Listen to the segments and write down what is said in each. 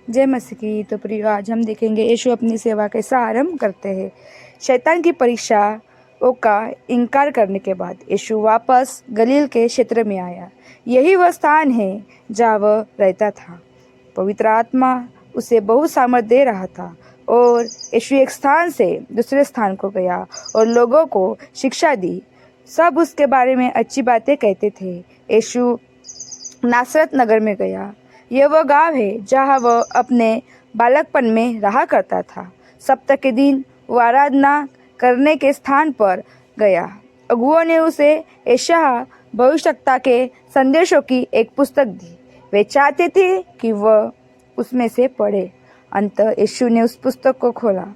जय मसीह की। तो प्रियो, आज हम देखेंगे यीशु अपनी सेवा कैसा आरंभ करते हैं। शैतान की परीक्षाओं का इनकार करने के बाद यीशु वापस गलील के क्षेत्र में आया। यही वह स्थान है जहाँ वह रहता था। पवित्र आत्मा उसे बहुत सामर्थ दे रहा था और यीशु एक स्थान से दूसरे स्थान को गया और लोगों को शिक्षा दी। सब उसके बारे में अच्छी बातें कहते थे। यीशु नासरत नगर में गया। यह वह गांव है जहाँ वह अपने बालकपन में रहा करता था। सप्ताह के दिन वह आराधना करने के स्थान पर गया। अगुओं ने उसे यशायाह भविष्यवक्ता के संदेशों की एक पुस्तक दी। वे चाहते थे कि वह उसमें से पढ़े। अंततः यीशु ने उस पुस्तक को खोला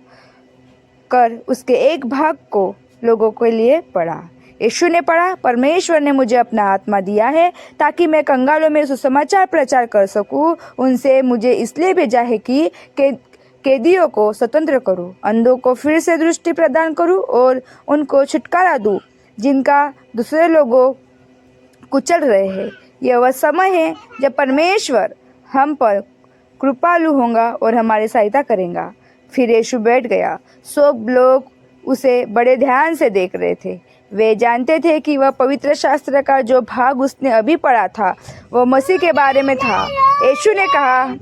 कर उसके एक भाग को लोगों के लिए पढ़ा। यीशु ने पढ़ा, परमेश्वर ने मुझे अपना आत्मा दिया है ताकि मैं कंगालों में सुसमाचार प्रचार कर सकूं। उनसे मुझे इसलिए भेजा है कि कैदियों को स्वतंत्र करूं, अंधों को फिर से दृष्टि प्रदान करूं और उनको छुटकारा दूं जिनका दूसरे लोगों कुचल रहे हैं। यह वह समय है जब परमेश्वर हम पर कृपालु होगा और हमारी सहायता करेगा। फिर यीशु बैठ गया। सब लोग उसे बड़े ध्यान से देख रहे थे। वे जानते थे कि वह पवित्र शास्त्र का जो भाग उसने अभी पढ़ा था वह मसीह के बारे में था। यीशु ने कहा,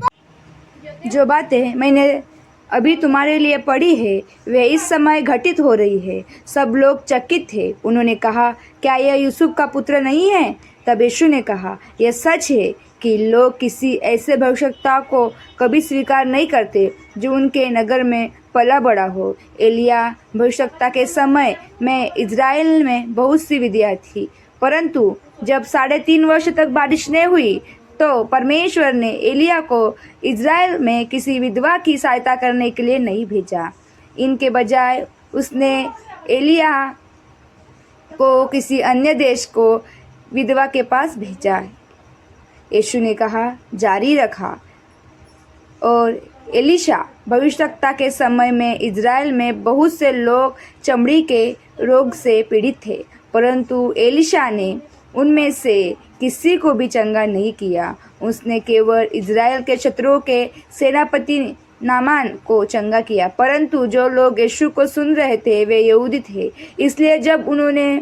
जो बातें मैंने अभी तुम्हारे लिए पढ़ी है वे इस समय घटित हो रही है। सब लोग चकित थे। उन्होंने कहा, क्या यह यूसुफ का पुत्र नहीं है? तब यीशु ने कहा, यह सच है कि लोग किसी ऐसे भविष्यवक्ता को कभी स्वीकार नहीं करते जो उनके नगर में पला बड़ा हो। एलिया भविष्यवक्ता के समय में इज़राइल में बहुत सी विधियाँ थी, परंतु जब 3.5 वर्ष तक बारिश नहीं हुई तो परमेश्वर ने एलिया को इज़राइल में किसी विधवा की सहायता करने के लिए नहीं भेजा। इनके बजाय उसने एलिया को किसी अन्य देश को विधवा के पास भेजा। यीशु ने कहा, जारी रखा। और एलीशा भविष्यवक्ता के समय में इज़राइल में बहुत से लोग चमड़ी के रोग से पीड़ित थे, परंतु एलीशा ने उनमें से किसी को भी चंगा नहीं किया। उसने केवल इज़राइल के शत्रुओं के सेनापति नामान को चंगा किया। परंतु जो लोग यीशु को सुन रहे थे वे यहूदी थे, इसलिए जब उन्होंने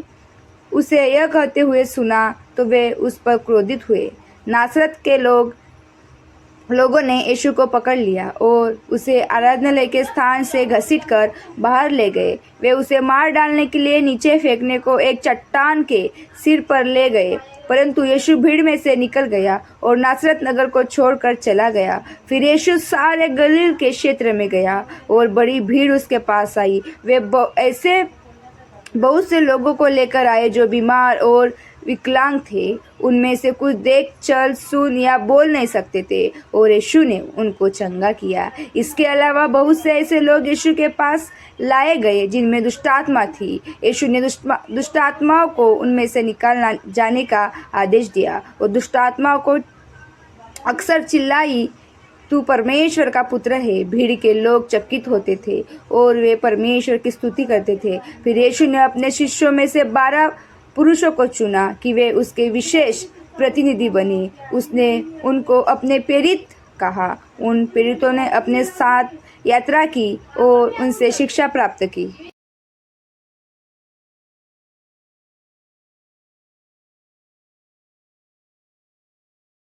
उसे यह कहते हुए सुना तो वे उस पर क्रोधित हुए। नासरत के लोगों ने यीशु को पकड़ लिया और उसे आराधनालय के स्थान से घसीटकर बाहर ले गए। वे उसे मार डालने के लिए नीचे फेंकने को एक चट्टान के सिर पर ले गए, परंतु यीशु भीड़ में से निकल गया और नासरत नगर को छोड़कर चला गया। फिर यीशु सारे गलील के क्षेत्र में गया और बड़ी भीड़ उसके पास आई। वे ऐसे बहुत से लोगों को लेकर आए जो बीमार और विकलांग थे। उनमें से कुछ देख, चल, सुन या बोल नहीं सकते थे और यीशु ने उनको चंगा किया। इसके अलावा बहुत से ऐसे लोग यीशु के पास लाए गए जिनमें दुष्टात्मा थी। यीशु ने दुष्टात्माओं को उनमें से निकाल जाने का आदेश दिया और दुष्टात्माओं को अक्सर चिल्लाई, तू परमेश्वर का पुत्र है। भीड़ के लोग चकित होते थे और वे परमेश्वर की स्तुति करते थे। फिर यीशु ने अपने शिष्यों में से 12 पुरुषों को चुना कि वे उसके विशेष प्रतिनिधि बने। उसने उनको अपने प्रेरित कहा। उन प्रेरितों ने अपने साथ यात्रा की और उनसे शिक्षा प्राप्त की।